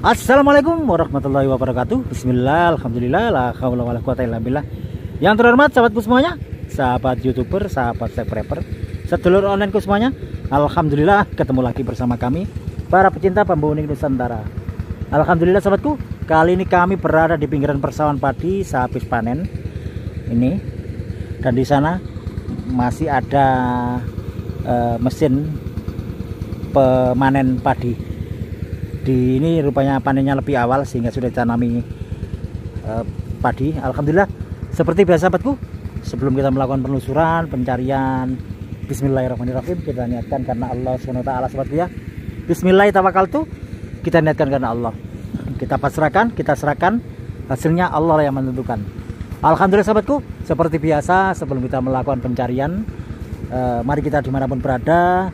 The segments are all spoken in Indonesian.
Assalamualaikum warahmatullahi wabarakatuh. Bismillah, alhamdulillah, la haula wala quwata illa billah. Yang terhormat sahabatku semuanya, sahabat YouTuber, sahabat subscriber, sedulur onlineku semuanya. Alhamdulillah ketemu lagi bersama kami para pecinta bambu unik Nusantara. Alhamdulillah sahabatku, kali ini kami berada di pinggiran persawahan padi sehabis panen ini, dan di sana masih ada mesin pemanen padi. Di ini rupanya panennya lebih awal sehingga sudah ditanami padi. Alhamdulillah, seperti biasa sahabatku, sebelum kita melakukan penelusuran, pencarian, bismillahirrahmanirrahim, kita niatkan karena Allah SWT sahabatku ya. Bismillahirrahmanirrahim, kita niatkan karena Allah. Kita pasrahkan, kita serahkan, hasilnya Allah yang menentukan. Alhamdulillah sahabatku, seperti biasa sebelum kita melakukan pencarian, mari kita dimanapun berada,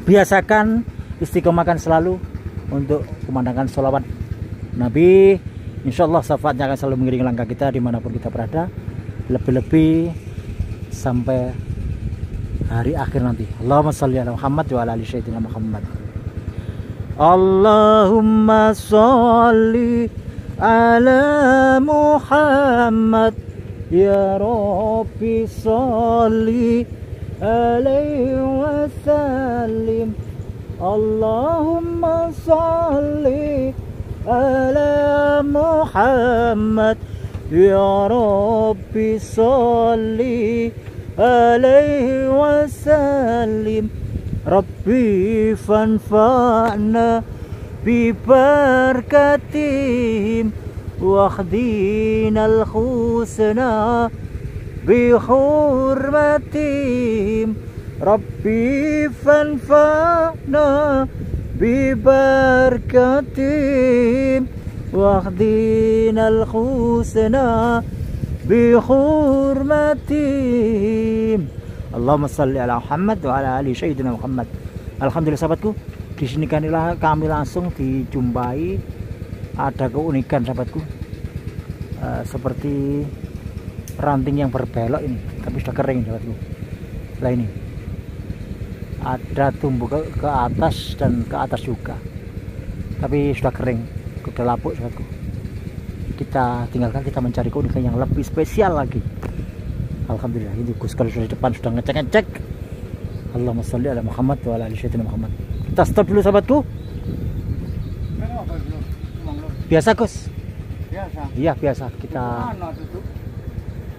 biasakan istiqomahkan selalu untuk kumandangkan sholawat Nabi. Insya Allah syafaatnya akan selalu mengiringi langkah kita dimanapun kita berada, lebih-lebih sampai hari akhir nanti. Allahumma sholli ala Muhammad wa ala ali sayyidina Muhammad. Allahumma sholli ala Muhammad ya Rabbi sholli alaihi wasallim. Allahumma salli ala Muhammad ya Rabbi salli alaihi wasallim. Rabbi fanfa'na bi barakatihim wahdinal husna bi hurmatihim. Rabbi fanfa'na bi barakatihim wahdinal husna bi hurmatihim. Allahumma shalli ala Muhammad wa ala ali sayyidina Muhammad. Alhamdulillah sahabatku, di sini kami langsung dijumpai ada keunikan sahabatku, seperti ranting yang berbelok ini, tapi sudah kering sahabatku. Setelah ini ada tumbuh ke atas dan ke atas juga, tapi sudah kering, sudah lapuk sahabatku. Kita tinggalkan, kita mencari keunikan yang lebih spesial lagi. Alhamdulillah, ini Gus kalau sudah di depan sudah ngecek. Allahumma sholli ala Muhammad wa ala ali sayyidina Muhammad. Kita stop dulu sahabatku. Biasa Gus? Biasa? Iya biasa. Kita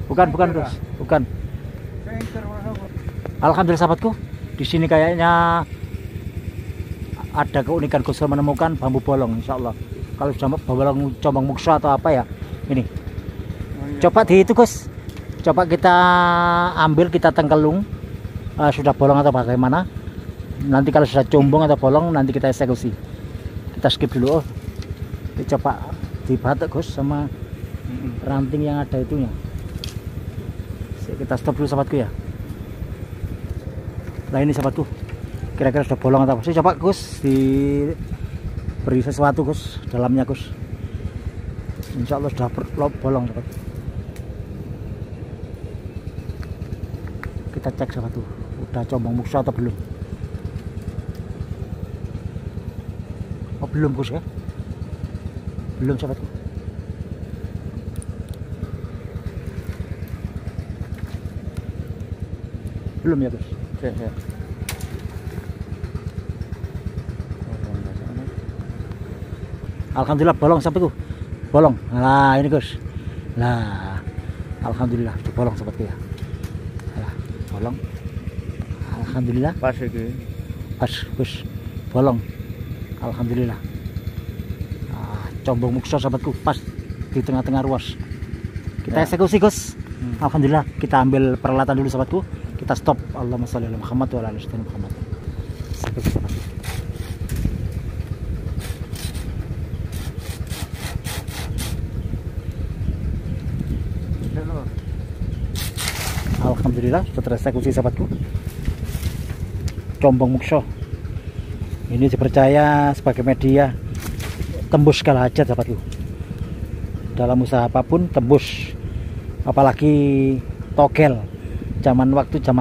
bukan Gus, bukan. Alhamdulillah sahabatku, di sini kayaknya ada keunikan Gus menemukan bambu bolong. Insya Allah kalau sudah bolong combang muksa atau apa ya ini, coba di itu Gus, coba kita ambil, kita tengkelung, sudah bolong atau bagaimana. Nanti kalau sudah combong atau bolong nanti kita eksekusi. Kita skip dulu. Oh, coba dibatek Gus sama ranting yang ada itunya. Kita stop dulu sahabatku ya. Nah ini sahabatku, kira-kira sudah bolong atau apa sih? Coba Gus diberi sesuatu Gus dalamnya Gus. Insya Allah sudah bolong sahabat. Kita cek sahabatku, udah combang muksa atau belum? Oh belum Gus ya, belum sahabatku. Belum ya Gus. Ya. Alhamdulillah bolong sahabatku, bolong. Nah ini Gus, nah alhamdulillah sudah bolong sahabatku ya. Nah, bolong, alhamdulillah. Pas ini. Pas Gus, bolong, alhamdulillah. Combong muksa sahabatku, pas di tengah-tengah ruas. Kita eksekusi Gus. Alhamdulillah, kita ambil peralatan dulu sahabatku. Kita stop. Allahumma sholli ala Muhammad wa ala ali sayyidina Muhammad. Alhamdulillah sudah tereksekusi sahabatku. Combong mukso ini dipercaya sebagai media tembus segala hajat sahabatku. Dalam usaha apapun tembus, apalagi togel. Zaman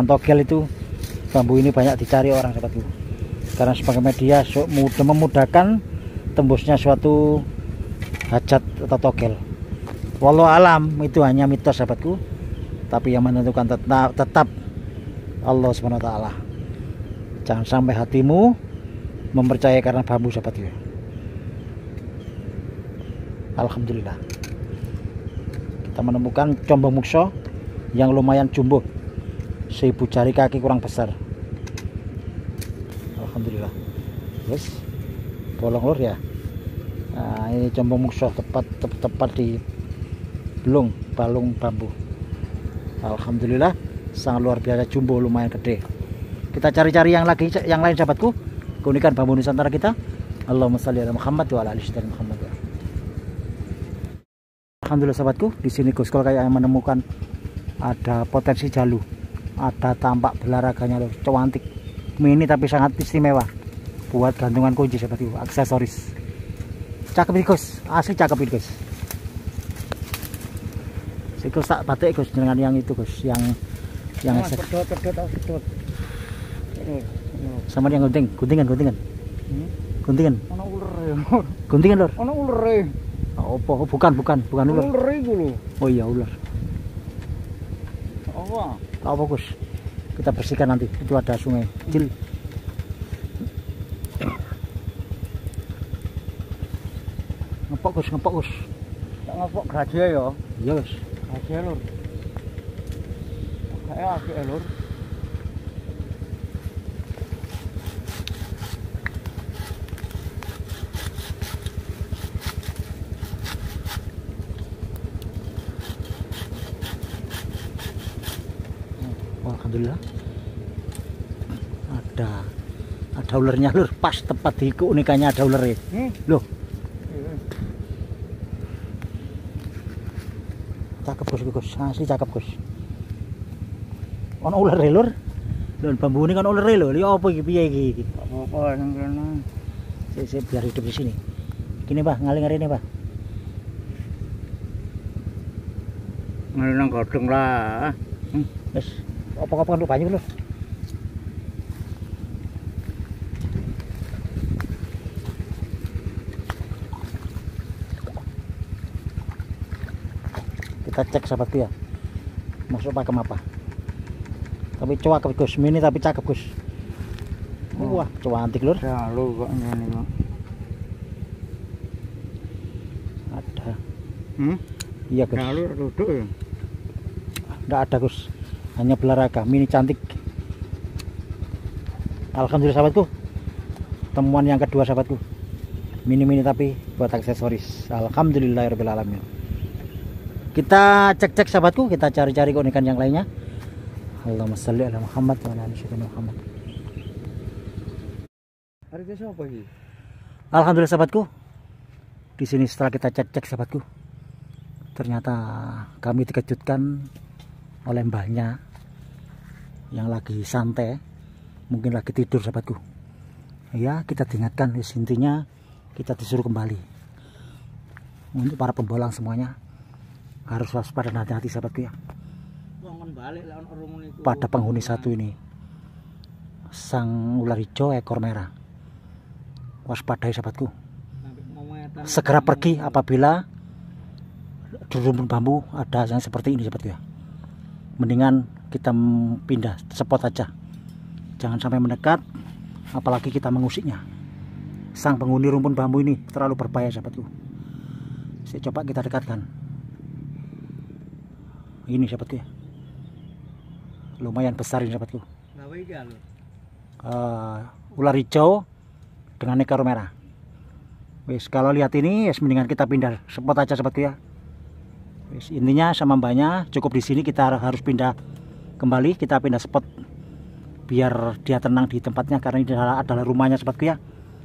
togel itu bambu ini banyak dicari orang sahabatku, karena sebagai media memudahkan tembusnya suatu hajat atau togel. Wallahu alam, itu hanya mitos sahabatku, tapi yang menentukan tetap Allah Subhanahu wa taala. Jangan sampai hatimu mempercayai karena bambu sahabatku. Alhamdulillah kita menemukan combong mukso yang lumayan jumbo, 1000 jari kaki kurang besar. Alhamdulillah. Yes, bolong lur ya. Nah, ini combong mukso tepat di balung bambu. Alhamdulillah sangat luar biasa jumbo, lumayan gede. Kita cari-cari yang lain sahabatku, keunikan bambu Nusantara kita. Allahumma shalli ala Muhammad wa ala ali Muhammad. Alhamdulillah sahabatku, di sini Guskol kayak menemukan ada potensi jalu, ada tampak belaraganya loh, cantik, mini tapi sangat istimewa buat gantungan kunci sahabatku, aksesoris. Cakep nih Gus, asli cakep nih Gus. Si Gus tak batik Gus dengan yang itu Gus, yang pedot. Sama yang guntingan. Guntingan. Ono ular ya. Guntingan lur. Ono ular. Oh, bukan ular. Ular itu loh. Oh iya ular. Apa Gus? Kita bersihkan nanti. Itu ada sungai kecil. Ngepok Gus. Tak ngepok gajah ya. Iya Gus. Gajah lur. Kayak apik lur. Alhamdulillah ada ularnya lur, pas tepat di keunikannya ada ular ya. Loh cakep Gus, asli cakep Gus. Ono ular lur, dan bambu ini kan ular lho, ya apa iki piye iki? Apa nang kene. Saya biar hidup di sini. Gini Pak, ngaling ini Pak. Ngaling nang godhong lah. Wes apa-apa untuk banyu lho. Kita cek sahabatku ya, masuk pakem apa. Tapi cakep Gus, mini tapi cakep Gus. Wah, cantik lur. Jalu kok ngene kok. Ada. Iya Gus. Jalu duduk ya. Enggak ada Gus. Hanya belaraga, mini cantik. Alhamdulillah sahabatku, temuan yang kedua sahabatku, mini tapi buat aksesoris. Alhamdulillahirabbil alamin. Kita cek sahabatku, kita cari-cari keunikan yang lainnya. Allahumma shalli ala Muhammad wa ala ali Muhammad. Hari ini siapa ini? Alhamdulillah sahabatku, di sini setelah kita cek sahabatku, ternyata kami dikejutkan oleh mbahnya yang lagi santai, mungkin lagi tidur sahabatku. Ya, kita diingatkan, intinya kita disuruh kembali. Untuk para pembolang semuanya harus waspada, hati-hati sahabatku ya. Pada penghuni satu ini, sang ular hijau ekor merah. Waspadai sahabatku. Segera pergi apabila di rumpun bambu ada yang seperti ini sahabatku ya. Mendingan kita pindah spot aja, jangan sampai mendekat, apalagi kita mengusiknya. Sang penghuni rumpun bambu ini terlalu berbahaya sahabatku. Saya coba kita dekatkan. Ini sahabatku ya, lumayan besar ini sahabatku. Ular hijau dengan ekor merah. Wis, kalau lihat ini, mendingan kita pindah spot aja sahabatku ya. Wis, intinya sama mbaknya cukup di sini, kita harus pindah kembali, kita pindah spot biar dia tenang di tempatnya, karena ini adalah rumahnya sahabatku ya.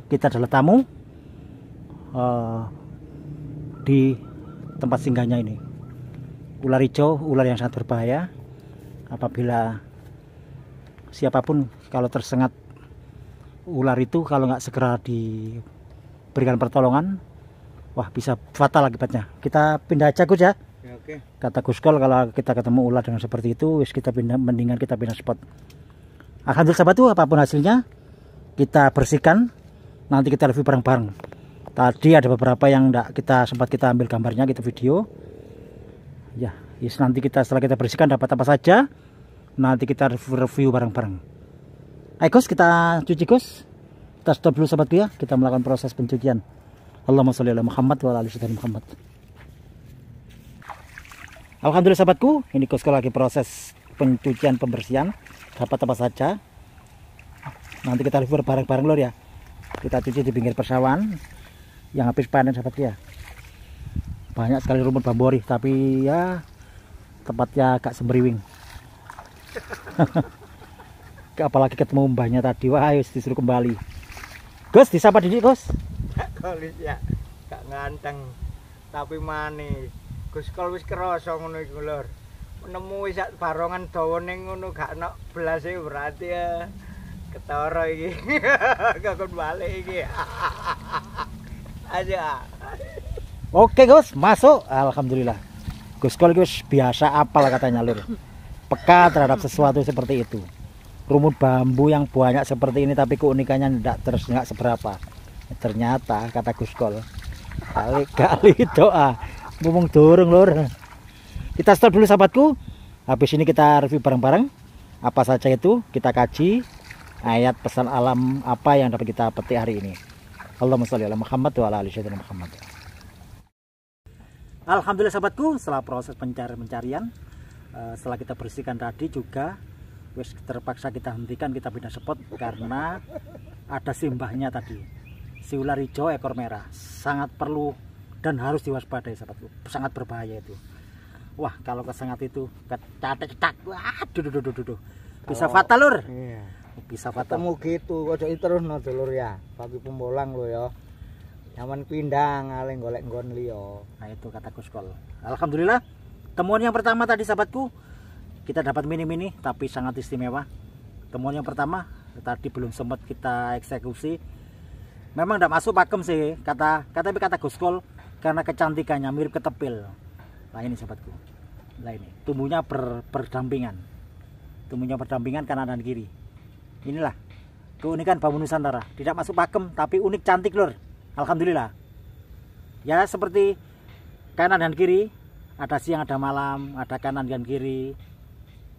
Kita adalah tamu di tempat singgahnya ini. Ular hijau, ular yang sangat berbahaya. Apabila siapapun kalau tersengat ular itu, kalau nggak segera diberikan pertolongan, wah bisa fatal akibatnya. Kita pindah aja Gus ya. Oke. Kata Guskol, kalau kita ketemu ular dengan seperti itu, wis kita pindah, mendingan kita pindah spot. Alhamdulillah sahabatku, apapun hasilnya kita bersihkan, nanti kita review bareng-bareng. Tadi ada beberapa yang sempat kita ambil gambarnya, kita video. Ya, yes, nanti setelah kita bersihkan dapat apa saja, nanti kita review bareng-bareng. Ayo Gus, kita cuci Gus. Kita stop dulu sahabatku ya, kita melakukan proses pencucian. Allahumma sholli ala Muhammad wa ala ali sayyidina Muhammad. Alhamdulillah sahabatku, ini Gus lagi proses pencucian pembersihan. Dapat apa saja, nanti kita review bareng-bareng lor ya. Kita cuci di pinggir persawahan yang habis panen sahabatku ya. Banyak sekali rumput bambori, tapi ya tempatnya agak sembriwing. Apalagi ketemu mbahnya tadi, wah disuruh kembali. Gus, disapa Didi Gus. Kolis ya, gak nganteng, tapi manis. Gus kol wis kerasa ngono iku lur. Nemu wis barongan dawane ngono gak enak blase berarti ya ketara iki. Gak balik iki. Aja. Oke Gus, masuk. Alhamdulillah. Gus kol biasa apal katanya lur. Peka terhadap sesuatu seperti itu. Rumput bambu yang banyak seperti ini tapi keunikannya nggak seberapa. Ternyata kata Gus Kol, kali-kali doa ngomong dorong lur. Kita stop dulu sahabatku. Habis ini kita review bareng-bareng. Apa saja itu kita kaji ayat pesan alam apa yang dapat kita petik hari ini. Allahumma sholli ala Muhammad wa ala ali sayyidina Muhammad. Alhamdulillah sahabatku, setelah proses pencarian, setelah kita bersihkan tadi juga wis terpaksa kita hentikan, kita pindah spot karena ada simbahnya tadi, si ular hijau ekor merah. Sangat perlu dan harus diwaspadai sahabatku, sangat berbahaya itu. Wah, kalau kesengat itu cetak, waduh, bisa fatal lur. Iya. Bisa fatal. Ketemu gitu, ojo terus no dulur ya. Bagi pembolang lo ya. Nyaman pindah ngaleng golek nggon liya. Nah itu kata Gus Kol. Alhamdulillah, temuan yang pertama tadi sahabatku, kita dapat mini-mini tapi sangat istimewa. Temuan yang pertama tadi belum sempat kita eksekusi. Memang tidak masuk pakem sih kata Gus Kol karena kecantikannya mirip ketepil. Nah ini sahabatku. Nah ini tumbuhnya berdampingan. Tumbuhnya berdampingan kanan dan kiri. Inilah keunikan bambu Nusantara. Tidak masuk pakem tapi unik cantik lur. Alhamdulillah. Ya seperti kanan dan kiri, ada siang ada malam, ada kanan dan kiri.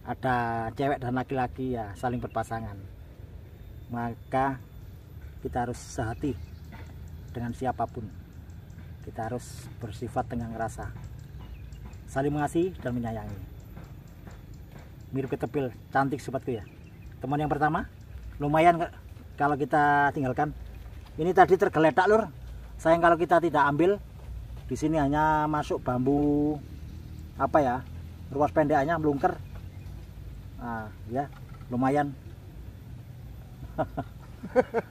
Ada cewek dan laki-laki ya saling berpasangan. Maka kita harus sehati dengan siapapun. Kita harus bersifat tenggang rasa, saling mengasihi dan menyayangi. Mirip ketepil, cantik sobatku ya. Teman yang pertama lumayan kalau kita tinggalkan. Ini tadi tergeletak lur. Sayang kalau kita tidak ambil. Di sini hanya masuk bambu apa ya, ruas pendeknya melungker. Nah, ya lumayan.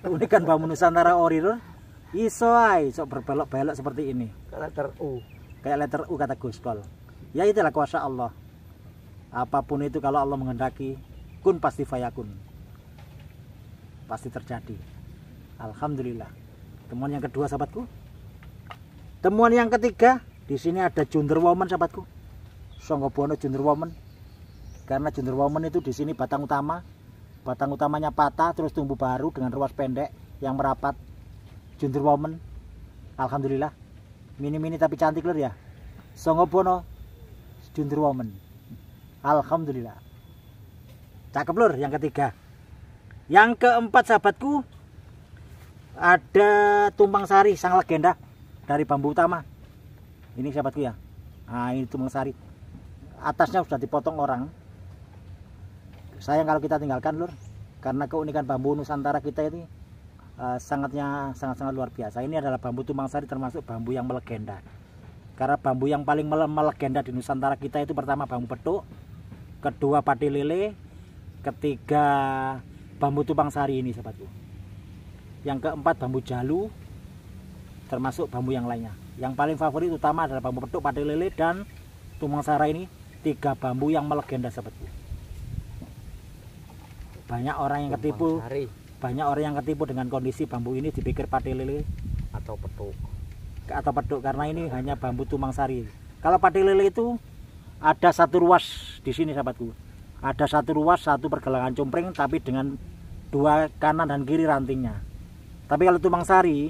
Unikan bambu Nusantara ori lur. Iso berbelok-belok seperti ini. Letter U. Kayak letter U kata Gus Kol. Ya itulah kuasa Allah. Apapun itu kalau Allah menghendaki, kun pasti fayakun. Pasti terjadi. Alhamdulillah. Temuan yang kedua sahabatku. Temuan yang ketiga, di sini ada Junderwoman sahabatku. Songgobono Junderwoman. Karena Junderwoman itu di sini batang utama. Batang utamanya patah terus tumbuh baru dengan ruas pendek yang merapat. Junderwoman. Alhamdulillah. Mini-mini tapi cantik lur ya. Songgobono Junderwoman. Alhamdulillah. Cakep lur yang ketiga. Yang keempat sahabatku, ada tumpang sari sang legenda dari bambu utama. Ini sahabatku ya. Nah ini tumpang sari. Atasnya sudah dipotong orang. Sayang kalau kita tinggalkan lur. Karena keunikan bambu Nusantara kita ini sangat-sangat luar biasa. Ini adalah bambu tumpang sari termasuk bambu yang melegenda. Karena bambu yang paling melegenda di Nusantara kita itu pertama bambu petuk, kedua pati lele, ketiga bambu tumpang sari ini sahabatku. Yang keempat bambu jalu, termasuk bambu yang lainnya. Yang paling favorit utama adalah bambu petuk, pati lele, dan tumpang sari ini. 3 bambu yang melegenda sahabatku. Banyak orang yang ketipu. Banyak orang yang ketipu dengan kondisi bambu ini, dipikir pati lele atau petuk. Karena ini hanya bambu tumpang sari. Kalau pati lele itu ada satu ruas di sini sahabatku. Ada satu ruas, satu pergelangan cumpreng tapi dengan 2 kanan dan kiri rantingnya. Tapi kalau tumpang sari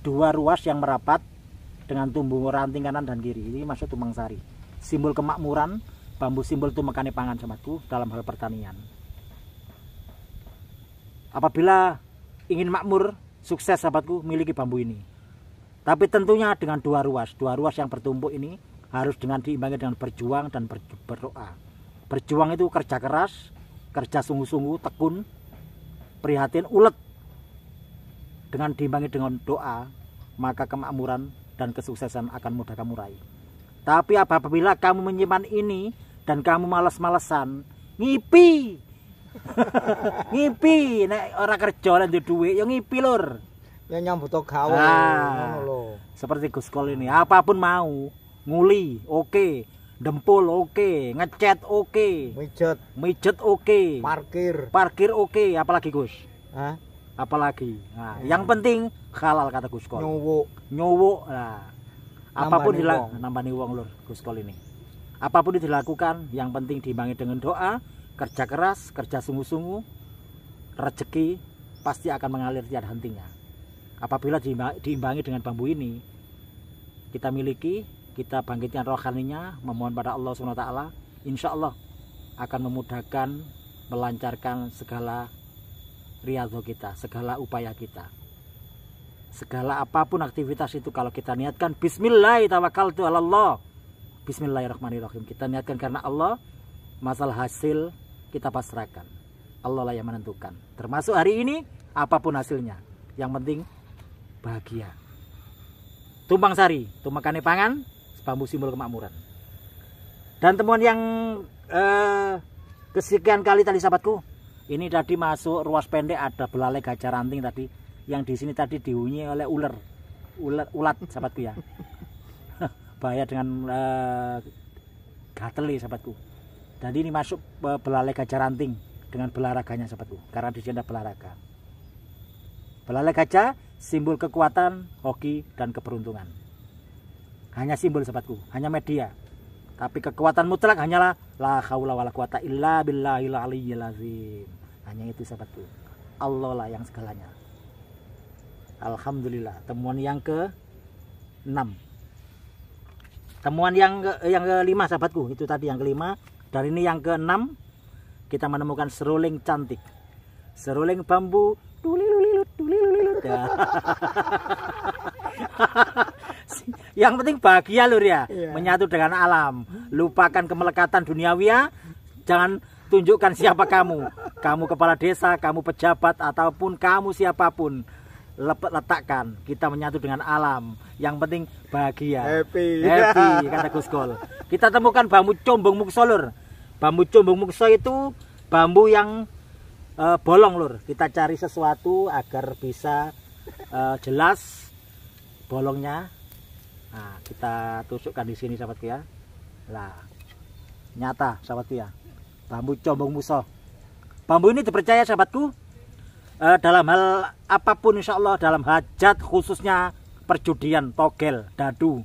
2 ruas yang merapat dengan tumbuh ranting kanan dan kiri. Ini masuk tumbang sari. Simbol kemakmuran, bambu simbol tumekane pangan sahabatku dalam hal pertanian. Apabila ingin makmur, sukses sahabatku, miliki bambu ini. Tapi tentunya dengan 2 ruas. 2 ruas yang bertumpuk ini harus dengan diimbangi dengan berjuang dan berdoa. Berjuang itu kerja keras, kerja sungguh-sungguh, tekun, prihatin, ulet. Dengan diimbangi dengan doa, maka kemakmuran dan kesuksesan akan mudah kamu raih. Tapi apabila kamu menyimpan ini dan kamu malas-malesan, ngipi. Ngipi, nek ora kerja lan duwe ya ngipi lur. Ya nyambut gawe ngono lho. Seperti Gus Kol ini, apapun mau, nguli oke, dempul oke, ngecat oke, mijet oke, parkir oke, apalagi Gus? Hah? Apalagi. Nah, yang penting halal kata Gus Kol. Nyowo. Nah, apapun nambani wong lur Gus Kol ini. Apapun dilakukan, yang penting diimbangi dengan doa, kerja keras, kerja sungguh-sungguh, rezeki pasti akan mengalir tiada hentinya. Apabila diimbangi dengan bambu ini, kita miliki, kita bangkitkan rohaninya, memohon pada Allah SWT, insya Allah akan memudahkan, melancarkan segala riyadhah kita, segala upaya kita. Segala apapun aktivitas itu kalau kita niatkan Bismillahirrahmanirrahim, Bismillahirrahmanirrahim, kita niatkan karena Allah, masalah hasil kita pasrahkan. Allah lah yang menentukan. Termasuk hari ini apapun hasilnya, yang penting bahagia. Tumbang sari, tumakane pangan, bambu simbol kemakmuran. Dan temuan yang kesekian kali tadi sahabatku, ini tadi masuk ruas pendek ada belalai gajah ranting tadi, yang di sini tadi dihuni oleh ulat sahabatku ya. Bahaya dengan gatel sahabatku. Jadi ini masuk belalai gajah ranting dengan belaraganya sahabatku, karena di sini ada belaraga. Belalai gajah simbol kekuatan, hoki dan keberuntungan. Hanya simbol sahabatku, hanya media. Tapi kekuatan mutlak hanyalah la haula wala quwata illa billahil aliyyil azim. Hanya itu sahabatku. Allah lah yang segalanya. Alhamdulillah. Temuan yang ke-6. Temuan yang ke-5 sahabatku, itu tadi yang ke-5. Dari ini yang ke-6 kita menemukan seruling cantik. Seruling bambu tulilulilut. Ya. Yang penting bahagia lur ya, menyatu dengan alam. Lupakan kemelekatan duniawi ya. Jangan tunjukkan siapa kamu. Kamu kepala desa, kamu pejabat ataupun kamu siapapun. Letakkan kita menyatu dengan alam. Yang penting bahagia. Happy kata Gus Kol. Kita temukan bambu combong mukso lur. Bambu combong mukso itu bambu yang bolong lur. Kita cari sesuatu agar bisa jelas bolongnya. Nah, kita tusukkan di sini sahabatku ya. Lah, nyata sahabatku ya. Bambu combong mukso. Bambu ini dipercaya sahabatku dalam hal apapun insya Allah, dalam hajat khususnya perjudian, togel, dadu.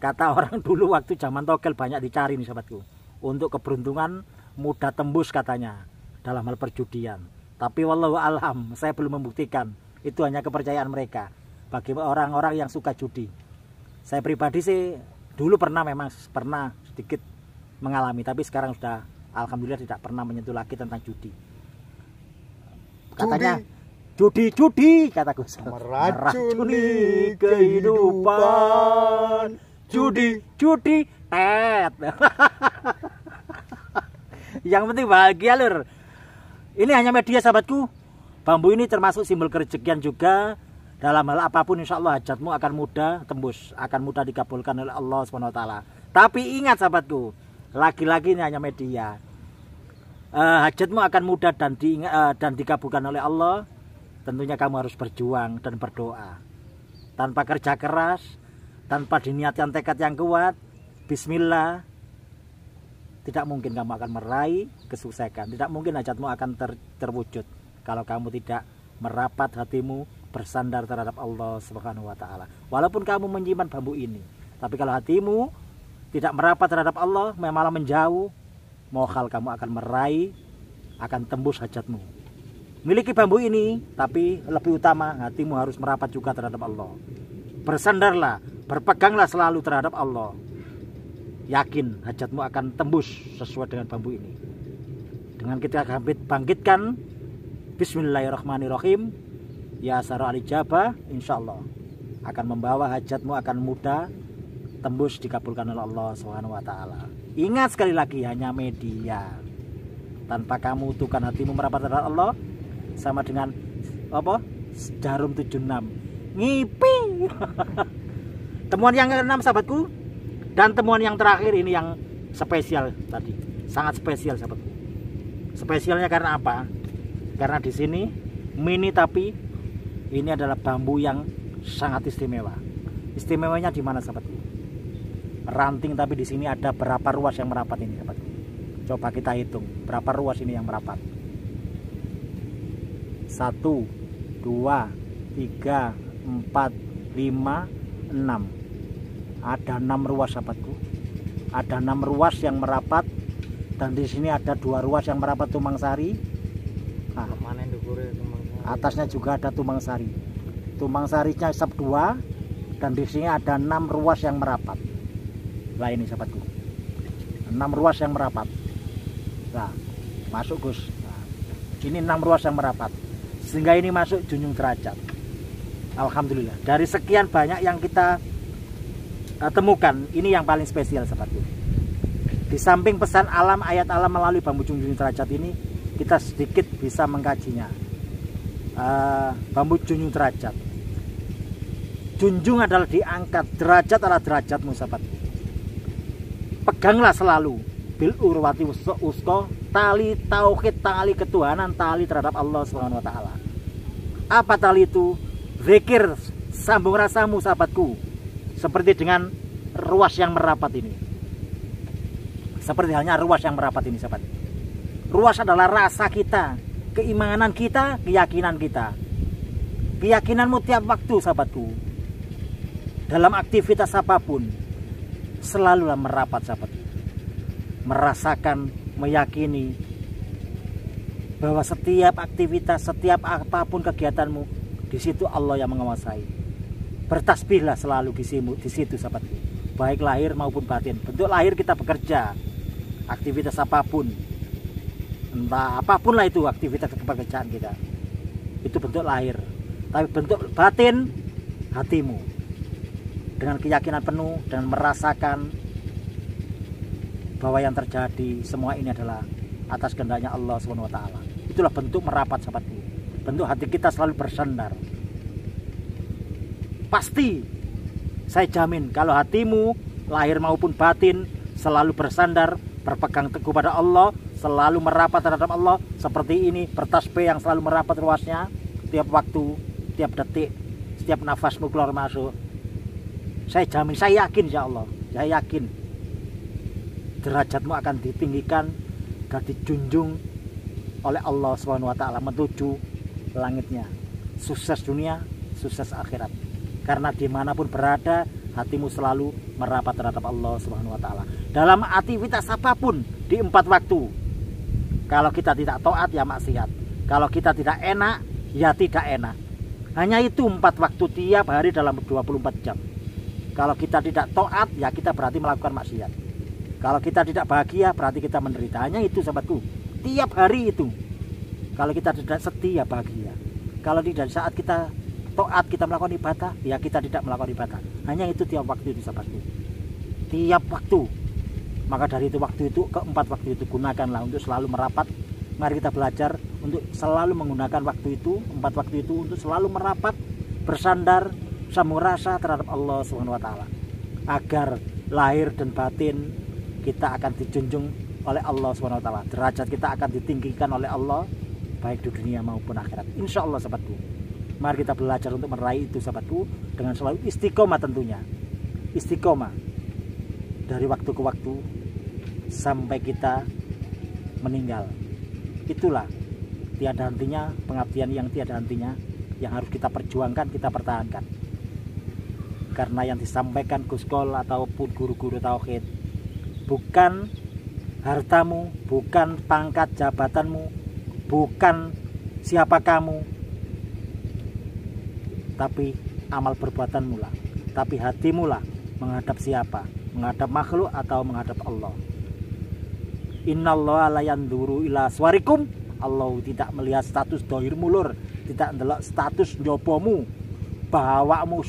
Kata orang dulu waktu zaman togel banyak dicari nih sahabatku. Untuk keberuntungan mudah tembus katanya dalam hal perjudian. Tapi wallahu alam, saya belum membuktikan. Itu hanya kepercayaan mereka bagi orang-orang yang suka judi. Saya pribadi sih dulu memang pernah sedikit mengalami, tapi sekarang sudah alhamdulillah tidak pernah menyentuh lagi tentang judi. Katanya judi kata Gus, meracuni kehidupan, judi tet. Yang penting bahagia lur. Ini hanya media sahabatku. Bambu ini termasuk simbol kerejekian juga. Dalam hal apapun insya Allah hajatmu akan mudah tembus, akan mudah dikabulkan oleh Allah SWT. Tapi ingat sahabatku, lagi-lagi ini hanya media. Hajatmu akan mudah dan dikabulkan oleh Allah. Tentunya kamu harus berjuang dan berdoa. Tanpa kerja keras, tanpa diniatkan tekad yang kuat, bismillah, tidak mungkin kamu akan meraih kesuksesan. Tidak mungkin hajatmu akan terwujud kalau kamu tidak merapat hatimu bersandar terhadap Allah Subhanahu wa taala. Walaupun kamu menyimpan bambu ini, tapi kalau hatimu tidak merapat terhadap Allah, malah menjauh, mohal kamu akan meraih, akan tembus hajatmu. Miliki bambu ini, tapi lebih utama hatimu harus merapat juga terhadap Allah. Bersandarlah, berpeganglah selalu terhadap Allah. Yakin hajatmu akan tembus sesuai dengan bambu ini. Dengan kita bangkitkan Bismillahirrahmanirrahim, ya sarah al-ijabah, insyaallah akan membawa hajatmu akan mudah tembus dikabulkan oleh Allah SWT. Ingat sekali lagi, hanya media. Tanpa kamu utuhkan hatimu merapat terhadap Allah, sama dengan apa? Jarum 76 ngipi. Temuan yang ke-6 sahabatku, dan temuan yang terakhir ini yang spesial tadi, sangat spesial sahabatku. Spesialnya karena apa? Karena di sini mini, tapi ini adalah bambu yang sangat istimewa. Istimewanya di mana sahabatku? Ranting, tapi di sini ada berapa ruas yang merapat ini sahabatku? Coba kita hitung berapa ruas ini yang merapat. 1, 2, 3, 4, 5, 6. Ada 6 ruas sahabatku. Ada 6 ruas yang merapat, dan di sini ada 2 ruas yang merapat tumbang sari. Nah, atasnya juga ada tumbang sari. Tumbang sarinya sep 2, dan di sini ada 6 ruas yang merapat. Lah ini sahabatku, 6 ruas yang merapat. Nah, masuk Gus. Nah, ini 6 ruas yang merapat, sehingga ini masuk junjung derajat. Alhamdulillah, dari sekian banyak yang kita temukan, ini yang paling spesial sahabatku. Di samping pesan alam, ayat alam melalui bambu junjung derajat ini, kita sedikit bisa mengkajinya. Bambu junjung derajat, junjung adalah diangkat, derajat adalah derajatmu sahabatku. Peganglah selalu bil urwati wusko, tali tauhid, tali ketuhanan, tali terhadap Allah SWT. Apa tali itu? Zikir, sambung rasamu sahabatku, seperti dengan ruas yang merapat ini. Seperti halnya ruas yang merapat ini sahabat. Ruas adalah rasa kita, keimanan kita, keyakinan kita. Keyakinanmu tiap waktu sahabatku, dalam aktivitas apapun, selalulah merapat sahabatku. Merasakan, meyakini bahwa setiap aktivitas, setiap apapun kegiatanmu, di situ Allah yang menguasai. Bertasbihlah selalu di situ sahabatku, baik lahir maupun batin. Bentuk lahir kita bekerja, aktivitas apapun, entah apapun lah itu aktivitas pekerjaan kita, itu bentuk lahir. Tapi bentuk batin, hatimu dengan keyakinan penuh dan merasakan bahwa yang terjadi semua ini adalah atas kehendaknya Allah SWT. Itulah bentuk merapat sahabatku. Bentuk hati kita selalu bersandar. Pasti saya jamin kalau hatimu lahir maupun batin selalu bersandar, berpegang teguh pada Allah, selalu merapat terhadap Allah, seperti ini, bertasbih yang selalu merapat ruasnya tiap waktu, tiap detik, setiap nafasmu keluar masuk. Saya jamin, saya yakin ya Allah, saya yakin derajatmu akan ditinggikan dan dijunjung oleh Allah SWT menuju langitnya. Sukses dunia, sukses akhirat. Karena dimanapun berada, hatimu selalu merapat terhadap Allah SWT. Dalam aktivitas apapun, di 4 waktu. Kalau kita tidak taat, ya maksiat. Kalau kita tidak enak, ya tidak enak. Hanya itu 4 waktu tiap hari dalam 24 jam. Kalau kita tidak taat, ya kita berarti melakukan maksiat. Kalau kita tidak bahagia, berarti kita menderita. Hanya itu sahabatku, tiap hari itu. Kalau kita tidak setia, bahagia. Kalau tidak saat kita taat, kita melakukan ibadah, ya kita tidak melakukan ibadah. Hanya itu tiap waktu itu sahabatku, tiap waktu. Maka dari itu waktu itu, keempat waktu itu gunakanlah untuk selalu merapat. Mari kita belajar untuk selalu menggunakan waktu itu, 4 waktu itu, untuk selalu merapat, bersandar, sambung rasa terhadap Allah SWT. Agar lahir dan batin kita akan dijunjung oleh Allah SWT. Derajat kita akan ditinggikan oleh Allah, baik di dunia maupun akhirat, insya Allah sahabatku. Mari kita belajar untuk meraih itu sahabatku, dengan selalu istiqomah tentunya. Istiqomah dari waktu ke waktu sampai kita meninggal. Itulah tiada hentinya pengabdian yang tiada hentinya, yang harus kita perjuangkan, kita pertahankan. Karena yang disampaikan Gus Kol ataupun guru-guru tauhid, bukan hartamu, bukan pangkat jabatanmu, bukan siapa kamu, tapi amal perbuatanmu lah, tapi hatimu lah menghadap siapa, menghadap makhluk atau menghadap Allah. Innallaha la yanduru ila suwarikum, Allah tidak melihat status dohir mulur, tidak ndelok status njopomu, bahawakmu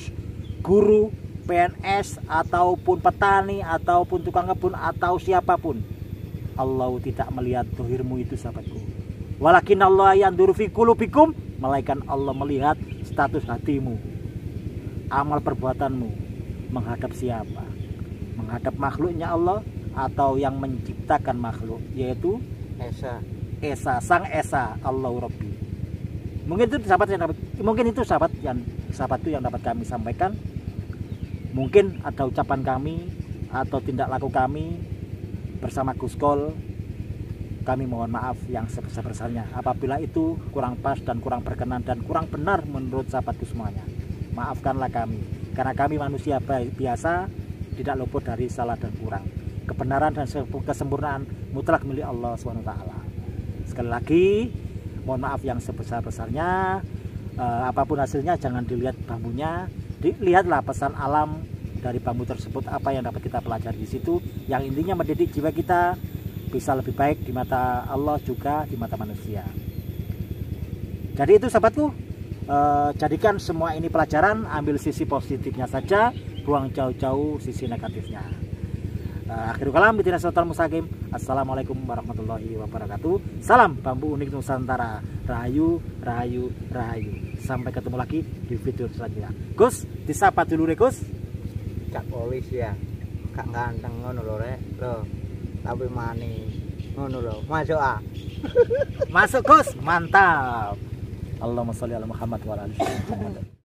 guru, PNS ataupun petani ataupun tukang kebun atau siapapun. Allah tidak melihat dohirmu itu sahabatku. Walakin Allah yanduru fi qulubikum, melainkan Allah melihat status hatimu, amal perbuatanmu menghadap siapa, menghadap makhluknya Allah atau yang menciptakan makhluk, yaitu Esa, Sang Esa, Allahu Rabbi. Mungkin itu sahabat itu yang dapat kami sampaikan. Mungkin ada ucapan kami atau tindak laku kami bersama Guskol, kami mohon maaf yang sebesar-besarnya apabila itu kurang pas dan kurang berkenan dan kurang benar menurut sahabatku semuanya. Maafkanlah kami, karena kami manusia biasa, tidak luput dari salah dan kurang. Kebenaran dan kesempurnaan mutlak milik Allah SWT. Sekali lagi mohon maaf yang sebesar-besarnya. Apapun hasilnya jangan dilihat bambunya, lihatlah pesan alam dari bambu tersebut, apa yang dapat kita pelajari di situ, yang intinya mendidik jiwa kita bisa lebih baik di mata Allah juga di mata manusia. Jadi itu sahabatku, jadikan semua ini pelajaran, ambil sisi positifnya saja, buang jauh-jauh sisi negatifnya. Akhirul kalam, assalamualaikum warahmatullahi wabarakatuh. Salam bambu unik Nusantara. Rahayu, rahayu, rahayu. Sampai ketemu lagi di video selanjutnya. Gus, disapa dulu deh Gus. Cak polis ya, gak ganteng ngono lho rek, lho. Tapi manis ngono lho. Masuk ah. Masuk Gus, mantap. Allahumma sholli ala Muhammad wa ala ali Muhammad.